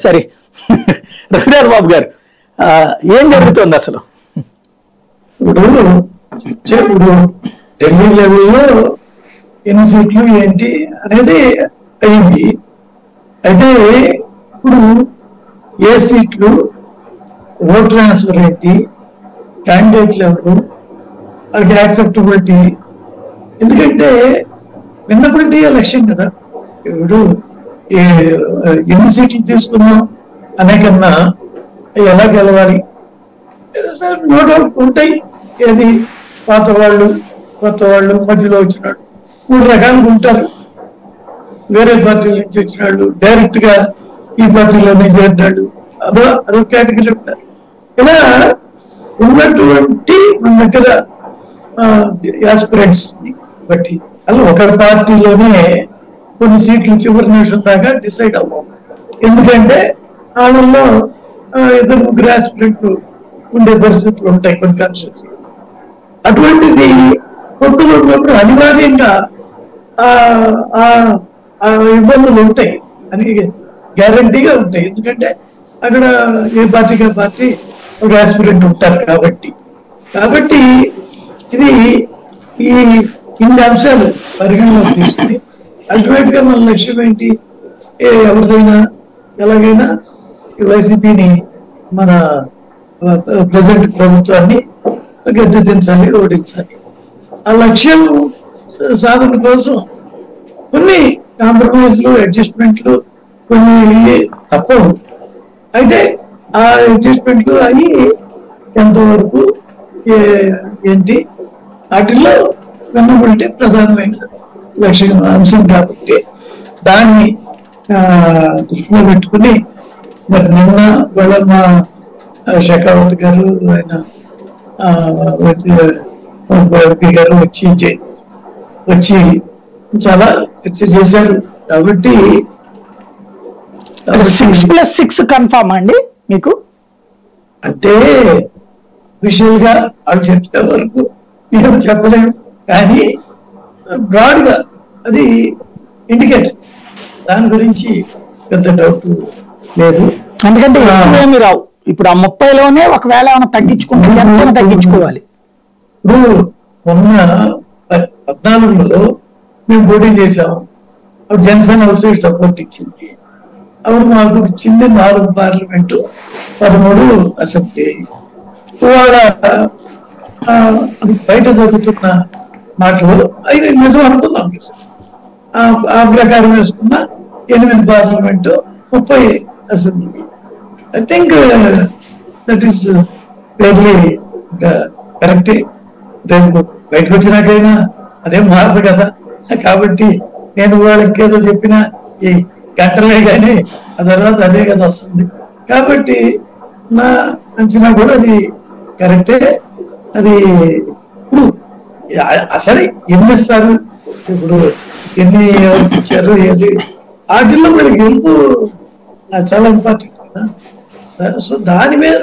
సరే రఘునాథ్ బాబు గారు ఏం జరుగుతుంది అసలు? ఇప్పుడు ఢిల్లీ లెవెల్లో ఎన్ని సీట్లు ఏంటి అనేది అయింది. అయితే ఇప్పుడు ఏ సీట్లు, ఓట్ ట్రాన్స్ఫర్ ఏంటి, క్యాండిడేట్లు ఎవరు, వాళ్ళకి యాక్సెప్టబిలిటీ, ఎందుకంటే విన్నబిలిటీ లక్ష్యం కదా. ఇప్పుడు ఎన్ని సీట్లు తీసుకున్నాం అనే కన్నా ఎలా గెలవాలి, నో డౌట్ ఉంటాయి. ఏది పాత వాళ్ళు, కొత్త వాళ్ళు, మధ్యలో వచ్చినాడు, 3 రకాలుగా ఉంటారు. వేరే పార్టీల నుంచి వచ్చినాడు, డైరెక్ట్ గా ఈ పార్టీలోనే చేరినాడు, అదో కేటగిరీ ఉంటారు. ఇలా ఉన్నటువంటి మన దగ్గర ఆస్పిరెంట్స్ బట్టి అలా ఒక పార్టీలోనే కొన్ని సీట్లు చివరి నిమిషం దాకా డిసైడ్ అవ్వం. ఎందుకంటే వాళ్ళల్లో 2-3 ఆస్పిరెంట్లు ఉండే పరిస్థితులు ఉంటాయి కొన్ని కాన్స్టిట్యూన్సీ. అటువంటిది కొత్తగా ఉన్నప్పుడు అనివార్యంగా ఇబ్బందులు ఉంటాయి అని గ్యారంటీగా ఉంటాయి. ఎందుకంటే అక్కడ ఏ పార్టీగా పార్టీ ఒక ఆస్పిరెంట్ ఉంటారు కాబట్టి ఇది ఇన్ని అంశాలు పరిగణలోకి తీసుకుని అల్టిమేట్ గా మన లక్ష్యం ఏంటి, ఎవరిదైనా ఎలాగైనా వైసీపీని, మన ప్రజెంట్ ప్రభుత్వాన్ని గద్దెదించాలి, ఓడించాలి. ఆ లక్ష్యం సాధన కోసం కొన్ని కాంప్రమైజ్లు, అడ్జస్ట్మెంట్లు కొన్ని తప్పవు. అయితే ఆ అడ్జస్ట్మెంట్లు అవి ఎంతవరకు ఏంటి, వాటిల్లో విన్నబిలిటీ ప్రధానమైన లక్ష్యం అంశం కాబట్టి దాన్ని దృష్టిలో పెట్టుకుని మరి నిన్న వాళ్ళ మా షెకావత్ గారు, ఆయన ఎంపీ గారు వచ్చి చాలా చర్చ చేశారు. కాబట్టి 6+6 కన్ఫర్మ్ అండి మీకు? అంటే అఫీషియల్ గా వాళ్ళు చెప్పే వరకు మేము చెప్పలేము, కానీ బ్రాడ్ గా అది ఇండికేటర్. దాని గురించి పెద్ద డౌట్ లేదు. ఎందుకంటే ఏమి రావు. ఇప్పుడు ఆ 30లోనే ఒకవేళ ఏమైనా తగ్గించుకుంటే జనసేన తగ్గించుకోవాలి. ఇప్పుడు మొన్న 14లో మేము పోటీ చేసాము. అప్పుడు జనసేన అవుట్ సైడ్ సపోర్ట్ ఇచ్చింది. అప్పుడు మాకు ఇచ్చింది 4 పార్లమెంటు, 13 అసెంబ్లీ. ఇవాళ బయట జరుగుతున్న మాటలు అవి నిజం అనుకుందాం. ఆ ప్రకారం వేసుకున్న 8 parliament, 30 assembly. I think that is very కరెక్టే. రేపు బయటకు వచ్చినాకైనా అదేం మారదు కదా. కాబట్టి నేను వాళ్ళకి ఏదో చెప్పినా ఈ గంటలే కానీ ఆ తర్వాత అదే కదా వస్తుంది. కాబట్టి నా అంచనా కూడా అది కరెక్టే. అది ఇప్పుడు అసలు ఎన్ని ఇస్తారు, ఇప్పుడు ఎన్ని ఇచ్చారు, ఏది వాటిల్లో మనకి గెలుపు చాలా ఇంపార్టెంట్ కదా. సో దాని మీద